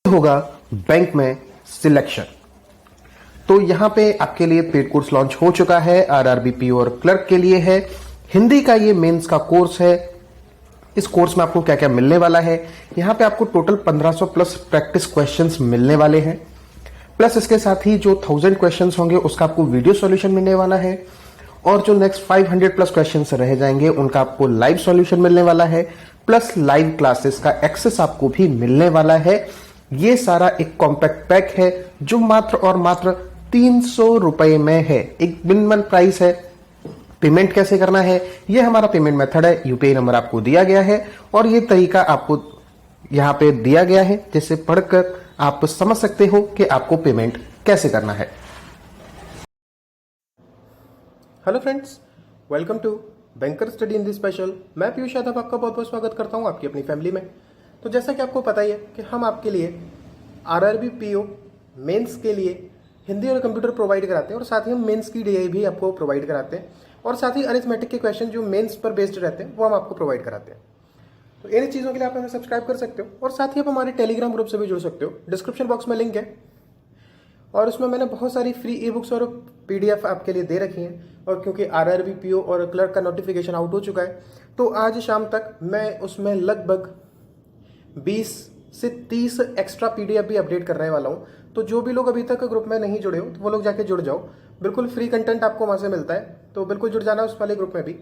होगा बैंक में सिलेक्शन। तो यहाँ पे आपके लिए पेड कोर्स लॉन्च हो चुका है, आरआरबी पीओ और क्लर्क के लिए है। हिंदी का ये मेंस का कोर्स है। इस कोर्स में आपको क्या क्या मिलने वाला है, यहाँ पे आपको टोटल 1500 प्लस प्रैक्टिस क्वेश्चंस मिलने वाले हैं, प्लस इसके साथ ही जो 1000 क्वेश्चंस होंगे उसका आपको वीडियो सॉल्यूशन मिलने वाला है, और जो नेक्स्ट 500 प्लस क्वेश्चंस रह जाएंगे उनका आपको लाइव सॉल्यूशन मिलने वाला है, प्लस लाइव क्लासेस का एक्सेस आपको भी मिलने वाला है। ये सारा एक कॉम्पैक्ट पैक है जो मात्र और मात्र 300 रुपए में है। एक मिनिमम प्राइस है। पेमेंट कैसे करना है, ये हमारा पेमेंट मेथड है। यूपीआई नंबर आपको दिया गया है और ये तरीका आपको यहां पे दिया गया है, जिसे पढ़कर आप समझ सकते हो कि आपको पेमेंट कैसे करना है। Hello friends, welcome to banker study in the special. मैं पीयूष यादव आपका बहुत बहुत स्वागत करता हूं आपकी अपनी फैमिली में। तो जैसा कि आपको पता ही है कि हम आपके लिए आरआरबी पीओ मेंस के लिए हिंदी और कंप्यूटर प्रोवाइड कराते हैं, और साथ ही हम मेंस की डीआई भी आपको प्रोवाइड कराते हैं, और साथ ही अरिथमेटिक के क्वेश्चन जो मेंस पर बेस्ड रहते हैं वो हम आपको प्रोवाइड कराते हैं। तो इन चीज़ों के लिए आप हमें सब्सक्राइब कर सकते हो, और साथ ही आप हमारे टेलीग्राम ग्रुप से भी जुड़ सकते हो। डिस्क्रिप्शन बॉक्स में लिंक है, और उसमें मैंने बहुत सारी फ्री ई बुक्स और पीडीएफ आपके लिए दे रखी हैं। और क्योंकि आरआरबी पीओ और क्लर्क का नोटिफिकेशन आउट हो चुका है, तो आज शाम तक मैं उसमें लगभग 20 से 30 एक्स्ट्रा पीडीएफ भी अपडेट करने वाला हूँ। तो जो भी लोग अभी तक ग्रुप में नहीं जुड़े हो तो वो लोग जाके जुड़ जाओ। बिल्कुल फ्री कंटेंट आपको वहाँ से मिलता है, तो बिल्कुल जुड़ जाना उस वाले ग्रुप में भी।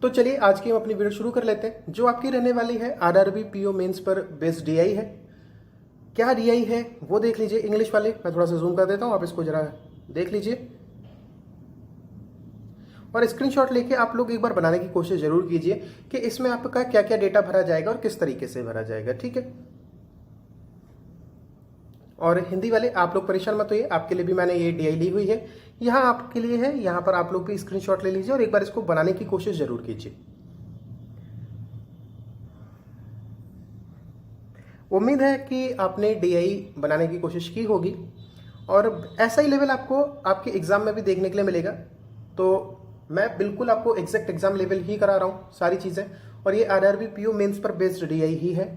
तो चलिए आज की हम अपनी वीडियो शुरू कर लेते हैं, जो आपकी रहने वाली है आरआरबी पीओ मेंस पर बेस्ड डीआई है। क्या डीआई है वो देख लीजिए, इंग्लिश वाले। मैं थोड़ा सा जूम कर देता हूँ, आप इसको जरा देख लीजिए, और स्क्रीनशॉट लेके आप लोग एक बार बनाने की कोशिश जरूर कीजिए कि इसमें आपका क्या क्या डेटा भरा जाएगा और किस तरीके से भरा जाएगा, ठीक है। और हिंदी वाले आप लोग परेशान मत होइए, आपके लिए भी मैंने ये डीआई ली हुई है, यहाँ आपके लिए है। यहाँ पर आप लोग भी स्क्रीनशॉट ले लीजिए और एक बार इसको बनाने की कोशिश जरूर कीजिए। उम्मीद है कि आपने डीआई बनाने की कोशिश की होगी, और ऐसा ही लेवल आपको आपके एग्जाम में भी देखने के लिए मिलेगा। तो मैं बिल्कुल आपको एग्जैक्ट एग्जाम लेवल ही करा रहा हूँ सारी चीज़ें, और ये आरआरबी पीओ मेंस पर बेस्ड डीआई ही है।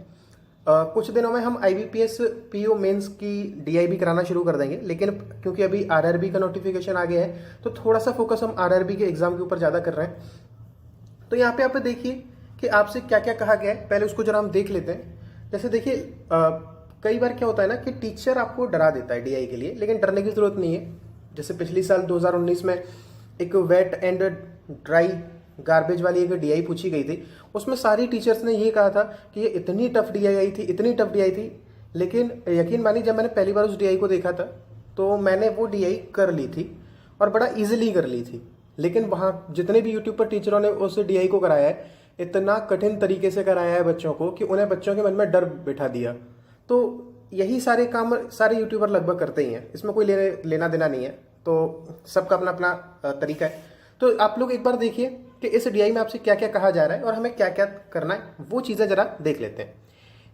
कुछ दिनों में हम आईबीपीएस पीओ मेंस की डीआई भी कराना शुरू कर देंगे, लेकिन क्योंकि अभी आरआरबी का नोटिफिकेशन आ गया है तो थोड़ा सा फोकस हम आरआरबी के एग्जाम के ऊपर ज़्यादा कर रहे हैं। तो यहाँ पे आप देखिए कि आपसे क्या क्या कहा गया है, पहले उसको जरा हम देख लेते हैं। जैसे देखिए, कई बार क्या होता है ना कि टीचर आपको डरा देता है डीआई के लिए, लेकिन डरने की जरूरत नहीं है। जैसे पिछली साल 2019 में एक वेट एंड ड्राई गार्बेज वाली एक डीआई पूछी गई थी, उसमें सारी टीचर्स ने ये कहा था कि ये इतनी टफ डीआई आई थी, इतनी टफ डीआई थी। लेकिन यकीन मानिए, जब मैंने पहली बार उस डीआई को देखा था तो मैंने वो डीआई कर ली थी, और बड़ा इजीली कर ली थी। लेकिन वहाँ जितने भी यूट्यूब पर टीचरों ने उस डीआई को कराया है, इतना कठिन तरीके से कराया है बच्चों को कि उन्हें बच्चों के मन में डर बिठा दिया। तो यही सारे काम सारे यूट्यूबर लगभग करते ही हैं, इसमें कोई लेना देना नहीं है। तो सबका अपना अपना तरीका है। तो आप लोग एक बार देखिए कि इस डीआई में आपसे क्या क्या कहा जा रहा है और हमें क्या क्या करना है, वो चीज़ें जरा देख लेते हैं।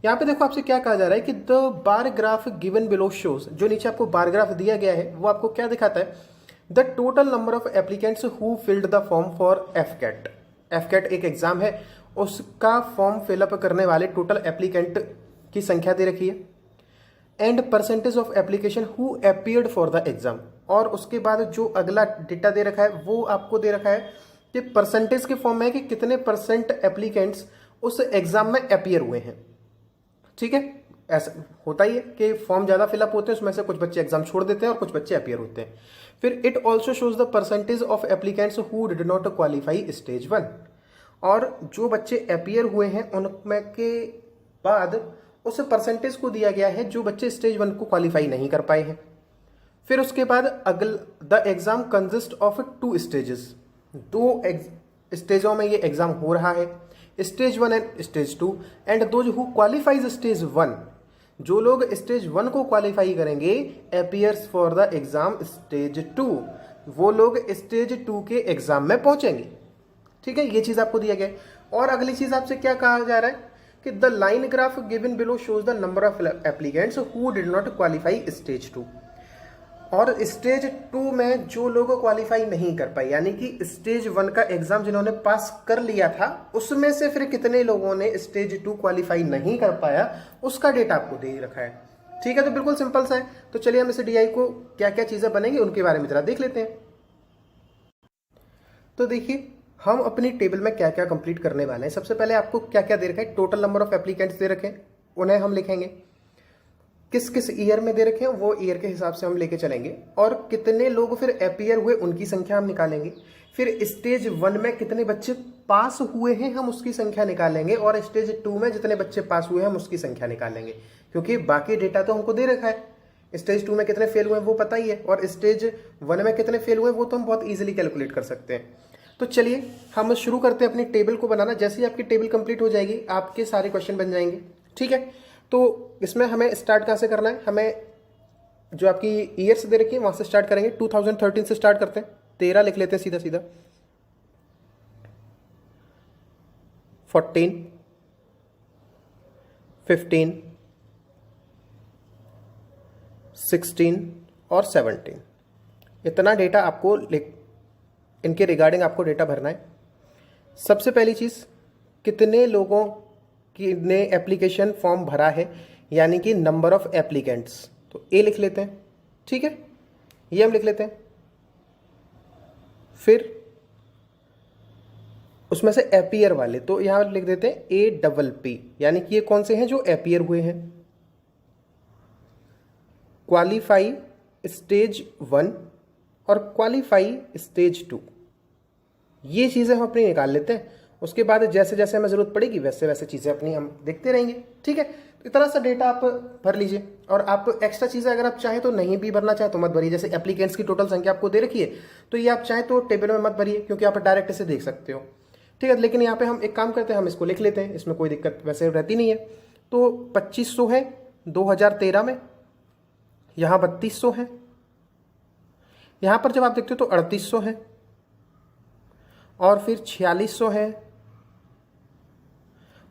यहाँ पे देखो आपसे क्या कहा जा रहा है कि the bar graph given below shows, जो नीचे आपको बार ग्राफ दिया गया है वो आपको क्या दिखाता है, the total number of applicants who filled the form for AFCAT. AFCAT एक एग्जाम है, उसका फॉर्म फिलअप करने वाले टोटल एप्लीकेंट की संख्या दे रखी है, and percentage of application who appeared for the exam. और उसके बाद जो अगला डेटा दे रखा है वो आपको दे रखा है कि परसेंटेज के फॉर्म में है कि कितने परसेंट एप्लीकेंट्स उस एग्जाम में अपीयर हुए हैं, ठीक है। ऐसा होता ही है कि फॉर्म ज्यादा फिलअप होते हैं, उसमें से कुछ बच्चे एग्जाम छोड़ देते हैं और कुछ बच्चे अपीयर होते हैं। फिर it also shows the percentage of applicants who did not qualify stage 1, और जो बच्चे अपीयर हुए हैं उनमें के बाद उस परसेंटेज को दिया गया है जो बच्चे स्टेज 1 को क्वालिफाई नहीं कर पाए हैं। फिर उसके बाद the exam consist of 2 stages, 2 स्टेजों में ये एग्जाम हो रहा है, stage 1 and stage 2, and those who qualifies stage 1, जो लोग स्टेज 1 को क्वालिफाई करेंगे appears for the exam stage 2, वो लोग स्टेज 2 के एग्जाम में पहुंचेंगे, ठीक है। ये चीज आपको दिया गया है। और अगली चीज आपसे क्या कहा जा रहा है कि the line graph given below shows the number of applicants who did not qualify stage 2। और स्टेज 2 में जो लोग क्वालिफाई नहीं कर पाए, यानी कि स्टेज 1 का एग्जाम जिन्होंने पास कर लिया था, उसमें से फिर कितने लोगों ने स्टेज 2 क्वालिफाई नहीं कर पाया, उसका डेटा आपको दे ही रखा है। ठीक है, तो बिल्कुल सिंपल सा है। तो चलिए हम इसे डीआई को क्या क्या चीजें बनेंगी उनके बारे में जरा देख लेते हैं। तो देखिए हम अपनी टेबल में क्या क्या कंप्लीट करने वाले हैं। सबसे पहले आपको क्या क्या दे रखा है, टोटल नंबर ऑफ एप्लीकेंट्स दे रखे हैं, उन्हें हम लिखेंगे। किस किस ईयर में दे रखे हैं वो ईयर के हिसाब से हम लेके चलेंगे, और कितने लोग फिर अपीयर हुए उनकी संख्या हम निकालेंगे। फिर स्टेज 1 में कितने बच्चे पास हुए हैं हम उसकी संख्या निकालेंगे, और स्टेज 2 में जितने बच्चे पास हुए हैं हम उसकी संख्या निकालेंगे, क्योंकि बाकी डेटा तो हमको दे रखा है। स्टेज 2 में कितने फेल हुए वो पता ही है, और स्टेज 1 में कितने फेल हुए वो तो हम बहुत ईजिली कैलकुलेट कर सकते हैं। तो चलिए हम शुरू करते हैं अपनी टेबल को बनाना। जैसे ही आपकी टेबल कंप्लीट हो जाएगी आपके सारे क्वेश्चन बन जाएंगे। ठीक है, तो इसमें हमें स्टार्ट कहाँ से करना है, हमें जो आपकी ईयर्स दे रखी है वहां से स्टार्ट करेंगे। 2013 से स्टार्ट करते हैं, 13 लिख लेते हैं सीधा सीधा, 14, 15, 16 और 17। इतना डेटा आपको इनके रिगार्डिंग आपको डेटा भरना है। सबसे पहली चीज़, कितने लोगों की ने एप्लीकेशन फॉर्म भरा है, यानी कि नंबर ऑफ एप्लीकेंट्स, तो ए लिख लेते हैं। ठीक है, ये हम लिख लेते हैं। फिर उसमें से अपीयर वाले तो यहां लिख देते हैं APP, यानी कि ये कौन से हैं जो अपीयर हुए हैं। क्वालिफाई स्टेज 1 और क्वालिफाई स्टेज 2, ये चीज़ें हम अपनी निकाल लेते हैं। उसके बाद जैसे जैसे हमें ज़रूरत पड़ेगी वैसे वैसे चीज़ें अपनी हम देखते रहेंगे। ठीक है, तो इतना सा डेटा आप भर लीजिए, और आप एक्स्ट्रा चीज़ें अगर आप चाहें तो नहीं भी भरना चाहें तो मत भरिए। जैसे एप्लीकेंट्स की टोटल संख्या आपको दे रखी है, तो ये आप चाहें तो टेबल में मत भरिए, क्योंकि आप डायरेक्ट इसे देख सकते हो। ठीक है, लेकिन यहाँ पे हम एक काम करते हैं, हम इसको लिख लेते हैं, इसमें कोई दिक्कत वैसे रहती नहीं है। तो 2500 है 2013 में, यहाँ 3200 है, यहाँ पर जब आप देखते हो तो 3800 है, और फिर 4600 है,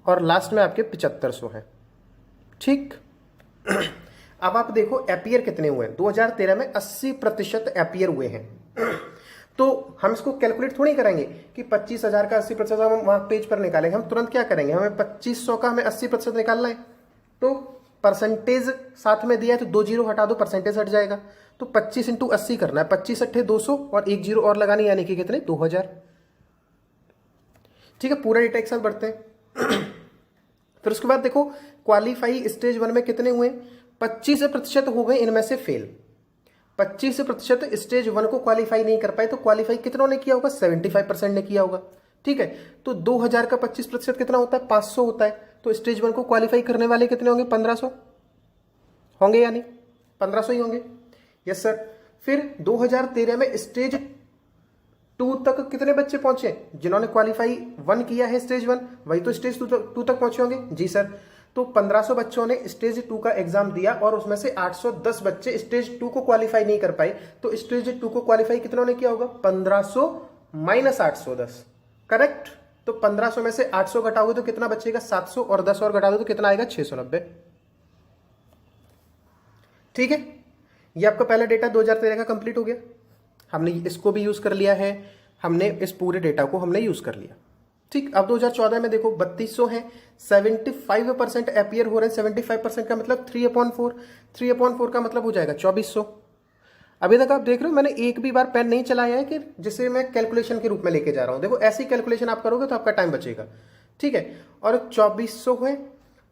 और लास्ट में आपके 7500 है। ठीक, अब आप देखो अपीयर कितने हुए हैं। 2013 में 80% अपीयर हुए हैं। तो हम इसको कैलकुलेट थोड़ी करेंगे कि 25,000 का 80% हम वहां पेज पर निकालेंगे। हम तुरंत क्या करेंगे, हमें 2500 का हमें 80% निकालना है, तो परसेंटेज साथ में दिया है तो 2 जीरो हटा दो, परसेंटेज हट जाएगा। तो 25 इंटू 80 करना है, 25 अट्ठे 200 और 1 जीरो और लगानी, यानी कि कितने 2000। ठीक है, पूरा डेटा एक साथ बढ़ते हैं। फिर उसके बाद देखो क्वालिफाई स्टेज 1 में कितने हुए, 25% हो गए इनमें से फेल। 25% स्टेज 1 को क्वालिफाई नहीं कर पाए, तो क्वालिफाई कितनों ने किया होगा, 75% ने किया होगा। ठीक है, तो 2000 का 25% कितना होता है, 500 होता है। तो स्टेज 1 को क्वालिफाई करने वाले कितने होंगे, 1500 होंगे, यानी 1500 ही होंगे। Yes sir. फिर 2013 में स्टेज 2 तक कितने बच्चे पहुंचे, जिन्होंने क्वालिफाई 1 किया है स्टेज 1, वही तो स्टेज 2 तक पहुंचे होंगे। जी सर। तो 1500 बच्चों ने स्टेज 2 का एग्जाम दिया, और उसमें से 810 बच्चे स्टेज 2 को क्वालिफाई नहीं कर पाए। तो स्टेज 2 को क्वालिफाई कितनों ने किया होगा, 1500 माइनस 810। करेक्ट। तो 1500 में से 800 घटाओगे तो कितना बचेगा, 700, और 10 और घटा दो तो कितना आएगा, 690। ठीक है, ये आपका पहला डेटा 2013 का कंप्लीट हो गया। हमने इसको भी यूज कर लिया है, हमने इस पूरे डेटा को हमने यूज कर लिया। ठीक, अब 2014 में देखो 3200 है, 75% अपीयर हो रहे हैं। 75% का मतलब 3/4, 3/4 का मतलब हो जाएगा 2400। अभी तक आप देख रहे हो मैंने एक भी बार पेन नहीं चलाया है कि जिसे मैं कैलकुलेशन के रूप में लेके जा रहा हूं। देखो ऐसी कैलकुलेशन आप करोगे तो आपका टाइम बचेगा। ठीक है, और 2400 है।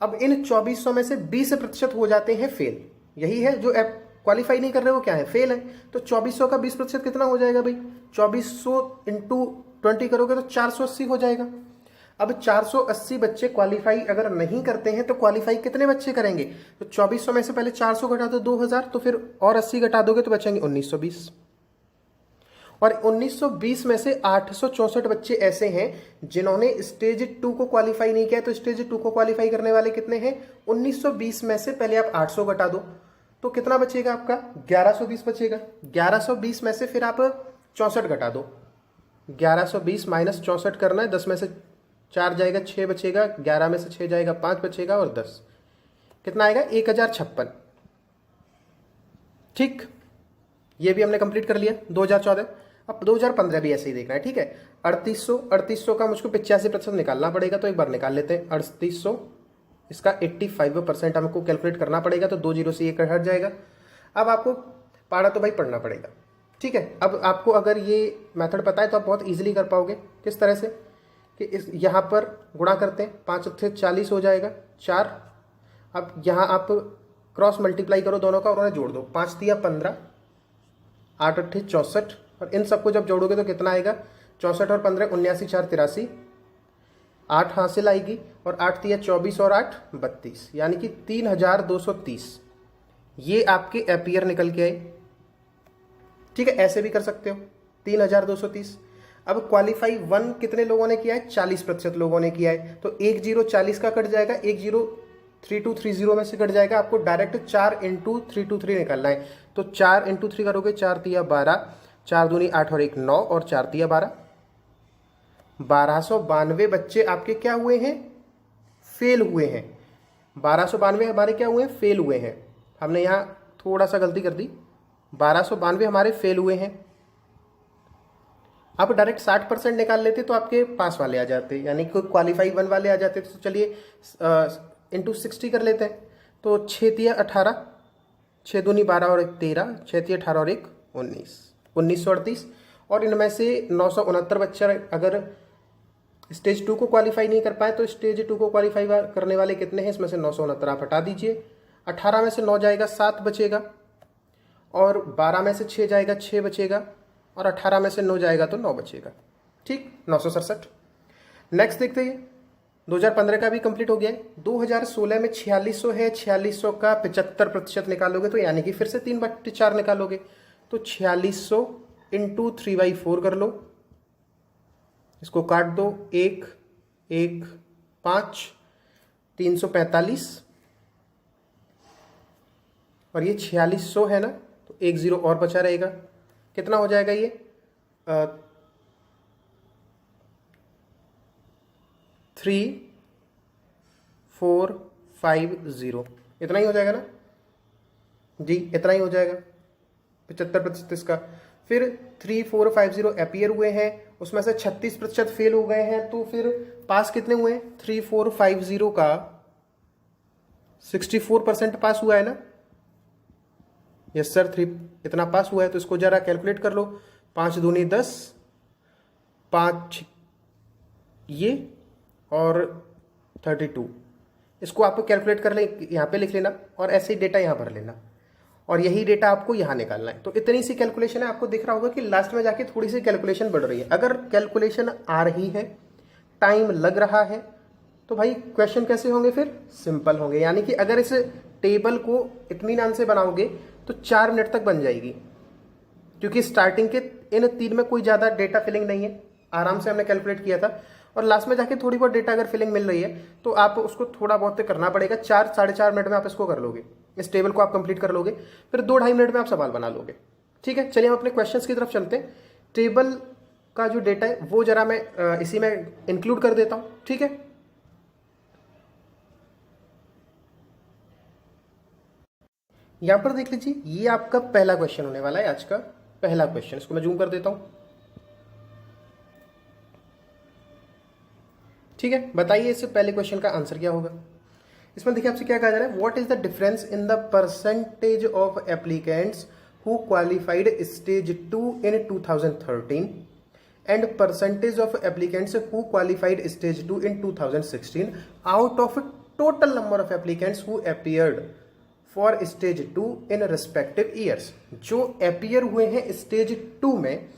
अब इन 2400 में से 20% हो जाते हैं फेल। यही है, जो क्वालिफाई नहीं कर रहे वो क्या है, फेल है। तो 2400 का 20% कितना हो जाएगा भाई, 2400 इंटू 20 करोगे तो 480 हो जाएगा। अब 480 बच्चे क्वालिफाई अगर नहीं करते हैं तो क्वालिफाई कितने बच्चे करेंगे, तो 2400 में से पहले 400 घटा दो 2000, तो फिर और 80 घटा दोगे तो बचेंगे 1920। और 1920 में से 864 बच्चे ऐसे हैं जिन्होंने स्टेज 2 को क्वालिफाई नहीं किया। तो स्टेज 2 को क्वालिफाई करने वाले कितने हैं, 1920 में से पहले आप 800 घटा दो तो कितना बचेगा आपका, 1120 बचेगा। 1120 में से फिर आप 64 घटा दो, 1120 माइनस 64 करना है, 10 में से 4 जाएगा 6 बचेगा, 11 में से 6 जाएगा 5 बचेगा, और 10 कितना आएगा, 1056। ठीक, ये भी हमने कंप्लीट कर लिया 2014। अब 2015 भी ऐसे ही देखना है, ठीक है। 3800 का मुझको 85% निकालना पड़ेगा, तो एक बार निकाल लेते हैं। 3800 इसका 85% हमको कैलकुलेट करना पड़ेगा, तो 2 जीरो से ये हट जाएगा। अब आपको पारा तो भाई पढ़ना पड़ेगा, ठीक है। अब आपको अगर ये मेथड पता है तो आप बहुत इजीली कर पाओगे। किस तरह से कि इस यहाँ पर गुणा करते हैं, 5 से 40 हो जाएगा 4। अब यहाँ आप क्रॉस मल्टीप्लाई करो दोनों का और उन्हें जोड़ दो। 5 तिया 15, 8 अट्ठे 64, और इन सबको जब जोड़ोगे तो कितना आएगा? 64 और 15 79, 4 83, 8 हासिल आएगी, और 8 तिया 24 और 8 32, यानी कि 3230 ये आपके एपियर निकल के आए, ठीक है। ऐसे भी कर सकते हो 3230। अब क्वालिफाई 1 कितने लोगों ने किया है? 40% लोगों ने किया है, तो 1 जीरो 40 का कट जाएगा, 1 जीरो 3230 में से कट जाएगा। आपको डायरेक्ट 4 इंटू 323 निकालना है, तो 4 इंटू 3 करोगे, 4 तिया 12, 4 दूनी 8 और 1 9, और 4 तिया 12। 1292 बच्चे आपके क्या हुए हैं? फेल हुए हैं। 1292 हमारे क्या हुए हैं? फेल हुए हैं। हमने यहाँ थोड़ा सा गलती कर दी, 1292 हमारे फेल हुए हैं। आप डायरेक्ट 60% निकाल लेते तो आपके पास वाले आ जाते, यानी कि क्वालिफाई 1 वाले आ जाते। तो चलिए इंटू 60 कर लेते हैं, तो 6 तिया 18, 6 दूनी 12 और 1 13, 6 तिया 18 और 1 19, 1938। और इनमें से 969 बच्चे अगर स्टेज 2 को क्वालिफाई नहीं कर पाए, तो स्टेज 2 को क्वालिफाई करने वाले कितने हैं? इसमें से 969 आप हटा दीजिए। 18 में से 9 जाएगा 7 बचेगा, और 12 में से 6 जाएगा 6 बचेगा, और 18 में से 9 जाएगा तो 9 बचेगा, ठीक। 967। नेक्स्ट देखते हैं, 2015 का भी कंप्लीट हो गया है। 2016 में 4600 है, 4600 का 75% निकालोगे तो यानी कि फिर से 3/4 निकालोगे, तो 4600 इंटू 3/4 कर लो, इसको काट दो, 1 1 5, 345, और ये 4600 है ना, तो 1 जीरो और बचा रहेगा। कितना हो जाएगा ये? 3450, इतना ही हो जाएगा ना जी, इतना ही हो जाएगा 75% इसका। फिर 3450 एपियर हुए हैं, उसमें से 36% फेल हो गए हैं, तो फिर पास कितने हुए हैं? 3450 का 64% पास हुआ है ना? यस सर, 3 इतना पास हुआ है। तो इसको जरा कैलकुलेट कर लो, 5 दूनी 10, 5 ये और 32, इसको आपको कैलकुलेट कर ले, यहाँ पे लिख लेना, और ऐसे ही डेटा यहाँ भर लेना, और यही डेटा आपको यहाँ निकालना है। तो इतनी सी कैलकुलेशन है। आपको दिख रहा होगा कि लास्ट में जाके थोड़ी सी कैलकुलेशन बढ़ रही है। अगर कैलकुलेशन आ रही है, टाइम लग रहा है, तो भाई क्वेश्चन कैसे होंगे? फिर सिंपल होंगे। यानी कि अगर इस टेबल को इत्मीनान से बनाओगे तो 4 मिनट तक बन जाएगी, क्योंकि स्टार्टिंग के इन 3 में कोई ज़्यादा डेटा फिलिंग नहीं है, आराम से हमने कैलकुलेट किया था। और लास्ट में जाके थोड़ी बहुत डेटा अगर फिलिंग मिल रही है तो आप उसको थोड़ा बहुत करना पड़ेगा। 4 साढ़े 4 मिनट में आप इसको कर लोगे, इस टेबल को आप कंप्लीट कर लोगे, फिर 2 ढाई मिनट में आप सवाल बना लोगे, ठीक है। चलिए हम अपने क्वेश्चंस की तरफ चलते हैं। टेबल का जो डेटा है वो जरा मैं इसी में इंक्लूड कर देता हूँ, ठीक है। यहां पर देख लीजिए, ये आपका पहला क्वेश्चन होने वाला है, आज का पहला क्वेश्चन। इसको मैं जूम कर देता हूं, ठीक है। बताइए इससे पहले क्वेश्चन का आंसर क्या होगा। इसमें देखिए आपसे क्या कहा जा रहा है, what is the difference in the percentage of applicants who qualified stage 2 in 2013 and percentage of applicants who qualified stage 2 in 2016 out of total number of applicants who appeared for stage 2 in respective years. जो appear हुए हैं stage 2 में,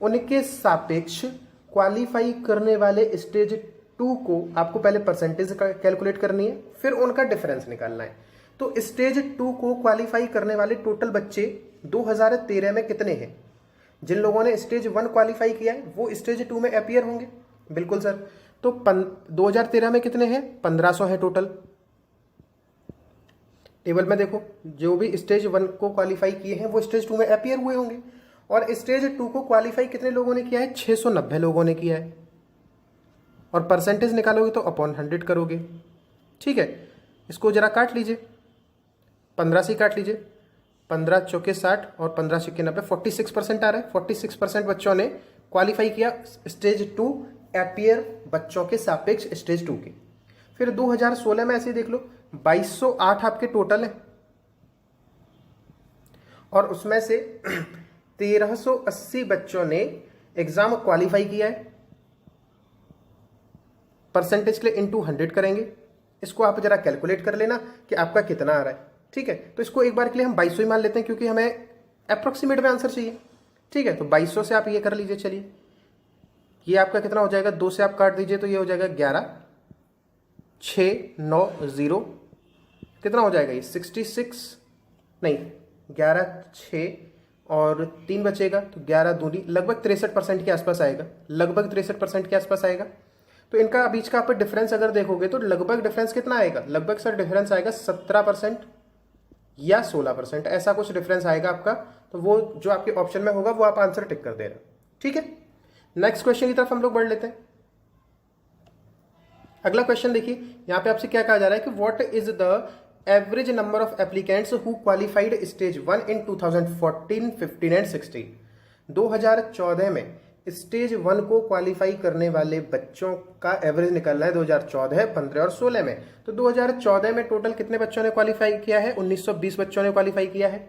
उनके सापेक्ष qualify करने वाले stage 2 को आपको पहले परसेंटेज कैलकुलेट करनी है, फिर उनका डिफरेंस निकालना है। तो स्टेज 2 को क्वालिफाई करने वाले टोटल बच्चे 2013 में कितने हैं? जिन लोगों ने स्टेज 1 क्वालिफाई किया है वो स्टेज 2 में अपीयर होंगे, बिल्कुल सर। तो 2013 में कितने हैं? 1500 है टोटल। टेबल में देखो, जो भी स्टेज 1 को क्वालिफाई किए हैं वो स्टेज 2 में अपीयर हुए होंगे, और स्टेज 2 को क्वालिफाई कितने लोगों ने किया है? 690 लोगों ने किया है। और परसेंटेज निकालोगे तो अपॉन 100 करोगे, ठीक है। इसको जरा काट लीजिए, 15 से काट लीजिए, 15 चौके 60 और 15 छक्के 90, 46% आ रहा है। 46% बच्चों ने क्वालिफाई किया स्टेज 2 एपियर बच्चों के सापेक्ष स्टेज 2 के। फिर 2016 में ऐसे ही देख लो 2208 आपके टोटल है और उसमें से 1380 बच्चों ने एग्जाम क्वालिफाई किया है। परसेंटेज के लिए इनटू 100 करेंगे। इसको आप जरा कैलकुलेट कर लेना कि आपका कितना आ रहा है। ठीक है, तो इसको एक बार के लिए हम 2200 ही मान लेते हैं क्योंकि हमें अप्रोक्सीमेट में आंसर चाहिए। ठीक है, तो 2200 से आप ये कर लीजिए। चलिए, ये आपका कितना हो जाएगा, 2 से आप काट दीजिए तो ये हो जाएगा 11 6 9 0, कितना हो जाएगा ये 66, नहीं 11 6 और 3 बचेगा तो 11 दूनी लगभग 63% के आसपास आएगा, लगभग 63% के आसपास आएगा। तो इनका बीच का आप डिफरेंस अगर देखोगे तो लगभग डिफरेंस कितना आएगा, लगभग सर डिफरेंस आएगा 17% या 16%, ऐसा कुछ डिफरेंस आएगा आपका। तो वो जो आपके ऑप्शन में होगा वो आप आंसर टिक कर देना। ठीक है, नेक्स्ट क्वेश्चन की तरफ हम लोग बढ़ लेते हैं। अगला क्वेश्चन देखिए, यहां पे आपसे क्या कहा जा रहा है कि what is the average number of applicants who qualified stage 1 in 2014, 15 and 16। 2014 में स्टेज 1 को क्वालिफाई करने वाले बच्चों का एवरेज निकलना है 2014, 15 और 16 में। तो 2014 में टोटल कितने बच्चों ने क्वालिफाई किया है, 1920 बच्चों ने क्वालिफाई किया है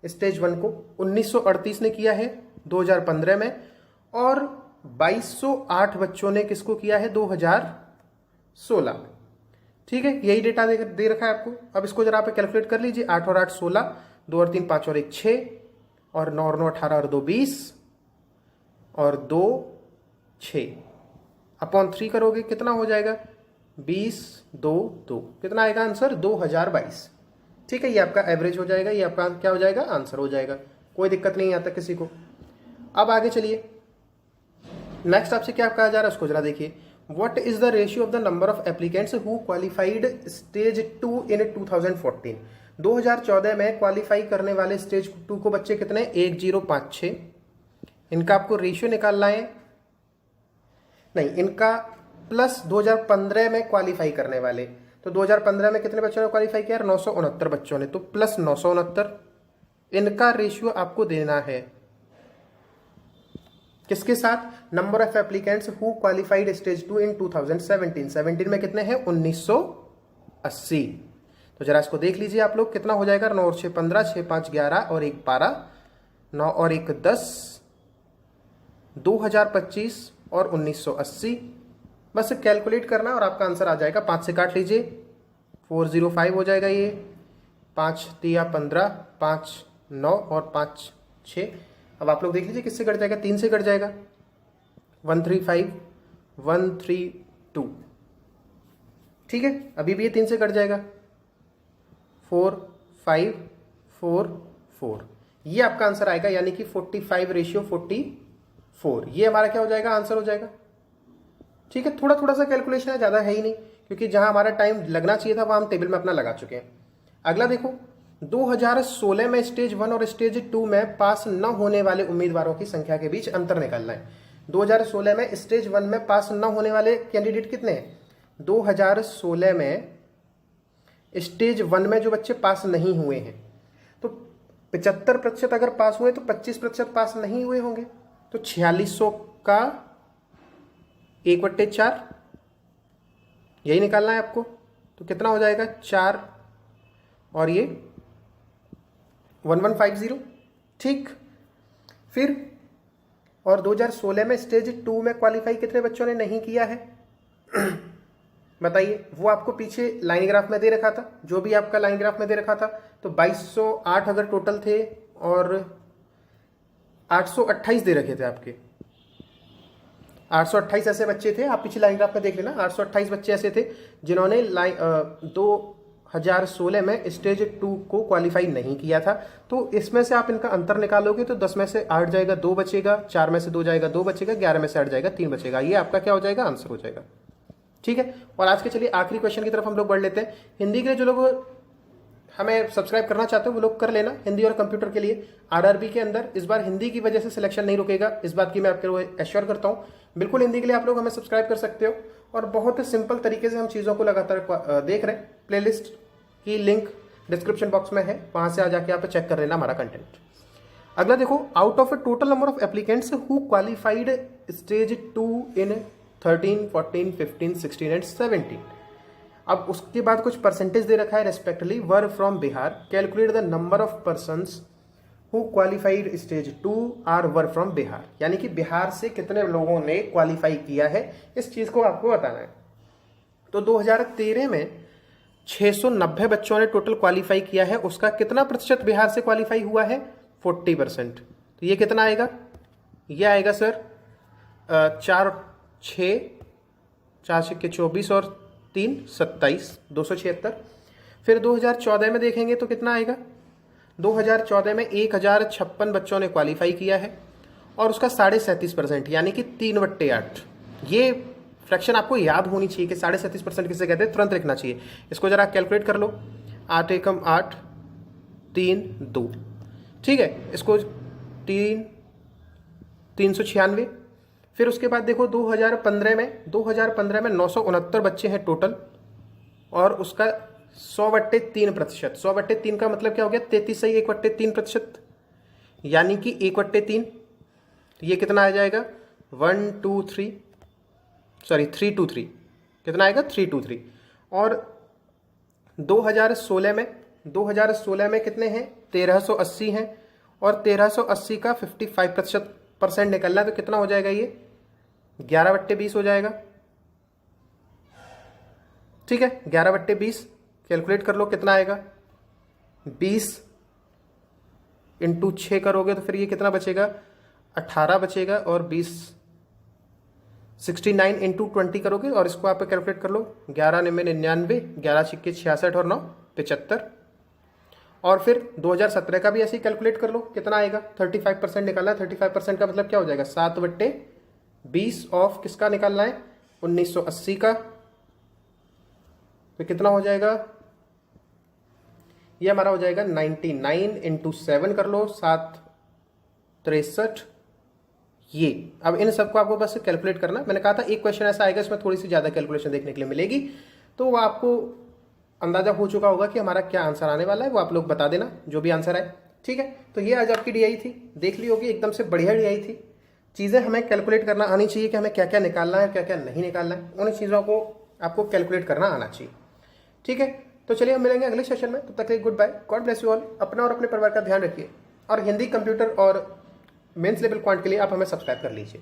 स्टेज 1 को। 1938 ने किया है 2015 में और 2208 बच्चों ने किसको किया है 2016 में। ठीक है, यही डेटा दे रखा है आपको। अब इसको जरा आप कैलकुलेट कर लीजिए, 8 और 8 16, 2 और 3 5 और 1 6 और 9 और 9 18 और 2 20 और 2 6 अपॉन 3 करोगे कितना हो जाएगा 20 2 2, कितना आएगा आंसर 2022। ठीक है, ये आपका एवरेज हो जाएगा, ये आपका क्या हो जाएगा आंसर हो जाएगा, कोई दिक्कत नहीं आता किसी को। अब आगे चलिए, नेक्स्ट आपसे क्या कहा जा रहा है उसको जरा देखिए। What is the ratio of the number of applicants who qualified stage 2 इन 2014। 2014 में क्वालिफाई करने वाले स्टेज 2 को बच्चे कितने 1056, इनका आपको रेशियो निकालना है, नहीं इनका प्लस 2015 में क्वालिफाई करने वाले। तो 2015 में कितने बच्चों ने क्वालिफाई किया 969 बच्चों ने, तो प्लस 969 इनका रेशियो आपको देना है किसके साथ, number of applicants who qualified stage 2 इन 2017। 17 में कितने हैं 1980। तो जरा इसको देख लीजिए आप लोग, कितना हो जाएगा 9 और 6 15, 6 5 11 और 1 12, 9 और 1 10, 2025 और 1980। बस कैलकुलेट करना और आपका आंसर आ जाएगा। 5 से काट लीजिए 405 हो जाएगा ये, 5 3 15, 5 9 और 5 6। अब आप लोग देख लीजिए किससे कट जाएगा, 3 से कट जाएगा, 135 132। ठीक है, अभी भी ये 3 से कट जाएगा, 4 5 4 4। ये आपका आंसर आएगा, यानी कि 45:44 ये हमारा क्या हो जाएगा आंसर हो जाएगा। ठीक है, थोड़ा थोड़ा सा कैलकुलेशन है, ज़्यादा है ही नहीं, क्योंकि जहां हमारा टाइम लगना चाहिए था वहां हम टेबल में अपना लगा चुके हैं। अगला देखो, 2016 में स्टेज 1 और स्टेज 2 में पास न होने वाले उम्मीदवारों की संख्या के बीच अंतर निकालना है। 2016 में स्टेज 1 में पास न होने वाले कैंडिडेट कितने हैं, 2016 में स्टेज 1 में जो बच्चे पास नहीं हुए हैं, तो 75% अगर पास हुए तो 25% पास नहीं हुए होंगे, तो 4600 का 1/4 यही निकालना है आपको। तो कितना हो जाएगा 4 और ये 1150। ठीक, फिर और 2016 में स्टेज 2 में क्वालिफाई कितने बच्चों ने नहीं किया है बताइए, वो आपको पीछे लाइन ग्राफ में दे रखा था, जो भी आपका लाइन ग्राफ में दे रखा था। तो 2208 अगर टोटल थे और 828 दे रखे थे आपके, 828 ऐसे बच्चे थे, आप पीछे लाइन ग्राफ में देख लेना। 828 बच्चे ऐसे थे जिन्होंने 2016 में स्टेज 2 को क्वालिफाई नहीं किया था। तो इसमें से आप इनका अंतर निकालोगे तो 10 में से 8 जाएगा, 2 बचेगा, 4 में से 2 जाएगा, 2 बचेगा, 11 में से 8 जाएगा, 3 बचेगा। ये आपका क्या हो जाएगा आंसर हो जाएगा। ठीक है, और आज के चलिए आखिरी क्वेश्चन की तरफ हम लोग बढ़ लेते हैं। हिंदी के लिए जो लोग हमें सब्सक्राइब करना चाहते हो वो लोग कर लेना, हिंदी और कंप्यूटर के लिए। आरआरबी के अंदर इस बार हिंदी की वजह से सिलेक्शन नहीं रुकेगा, इस बात की मैं आपको एश्योर करता हूँ। बिल्कुल हिंदी के लिए आप लोग हमें सब्सक्राइब कर सकते हो और बहुत ही सिंपल तरीके से हम चीज़ों को लगातार देख रहे हैं। प्लेलिस्ट की लिंक डिस्क्रिप्शन बॉक्स में है, वहाँ से आ जाके आप चेक कर लेना हमारा कंटेंट। अगला देखो, out of a total number of applicants who qualified stage 2 इन 13, 14, 15, 16 एंड 17। अब उसके बाद कुछ परसेंटेज दे रखा है, respectively were from Bihar, calculate the number of persons who qualified stage 2 are were from Bihar. यानी कि बिहार से कितने लोगों ने क्वालिफाई किया है, इस चीज को आपको बताना है। तो 2013 में 690 बच्चों ने टोटल क्वालिफाई किया है, उसका कितना प्रतिशत बिहार से क्वालिफाई हुआ है? 40%। तो ये कितना आएगा? ये आएगा सर 4 6 24 और 3 27, 276। फिर 2014 में देखेंगे तो कितना आएगा? 2014 में 1056 बच्चों ने क्वालिफाई किया है और उसका 37.5% यानी कि 3/8। ये फ्रैक्शन आपको याद होनी चाहिए कि 37.5% किसे कहते हैं, तुरंत लिखना चाहिए। इसको जरा कैलकुलेट कर लो, 8 एकम 8, 3 2, ठीक है। इसको 396। फिर उसके बाद देखो 2015 में 969 बच्चे हैं टोटल और उसका 100/3%। 100/3 का मतलब क्या हो गया? 33 सही 1/3%, यानी कि 1/3। ये कितना आ जाएगा? 323। कितना आएगा? 323। और 2016 में कितने हैं? 1380 हैं और 1380 का 55% निकलना है, तो कितना हो जाएगा? ये 11/20 हो जाएगा, ठीक है। 11/20 कैलकुलेट कर लो कितना आएगा? 20 × 6 करोगे तो फिर ये कितना बचेगा? 18 बचेगा। और 69 × 20 करोगे और इसको आप कैलकुलेट कर लो, 11 9 99, 11 6 66 और 9 75। और फिर 2017 का भी ऐसे ही कैलकुलेट कर लो, कितना आएगा? 35% निकालना है। 35% का मतलब क्या हो जाएगा? 7/20 ऑफ किसका निकालना है? 1980 का। तो कितना हो जाएगा? ये हमारा हो जाएगा 99 × 7 कर लो, 7 63। ये अब इन सबको आपको बस कैलकुलेट करना। मैंने कहा था एक क्वेश्चन ऐसा आएगा इसमें थोड़ी सी ज़्यादा कैलकुलेशन देखने के लिए मिलेगी, तो वो आपको अंदाजा हो चुका होगा कि हमारा क्या आंसर आने वाला है। वो आप लोग बता देना जो भी आंसर आए, ठीक है। तो ये आज आपकी डीआई थी, देख ली होगी, एकदम से बढ़िया डीआई थी। चीज़ें हमें कैलकुलेट करना आनी चाहिए कि हमें क्या क्या निकालना है, क्या क्या नहीं निकालना है। उन चीज़ों को आपको कैलकुलेट करना आना चाहिए, ठीक है। तो चलिए हम मिलेंगे अगले सेशन में, तब तक के लिए good bye, God bless you all. अपना और अपने परिवार का ध्यान रखिए और हिंदी कंप्यूटर और मेंस लेवल क्वांट के लिए आप हमें सब्सक्राइब कर लीजिए।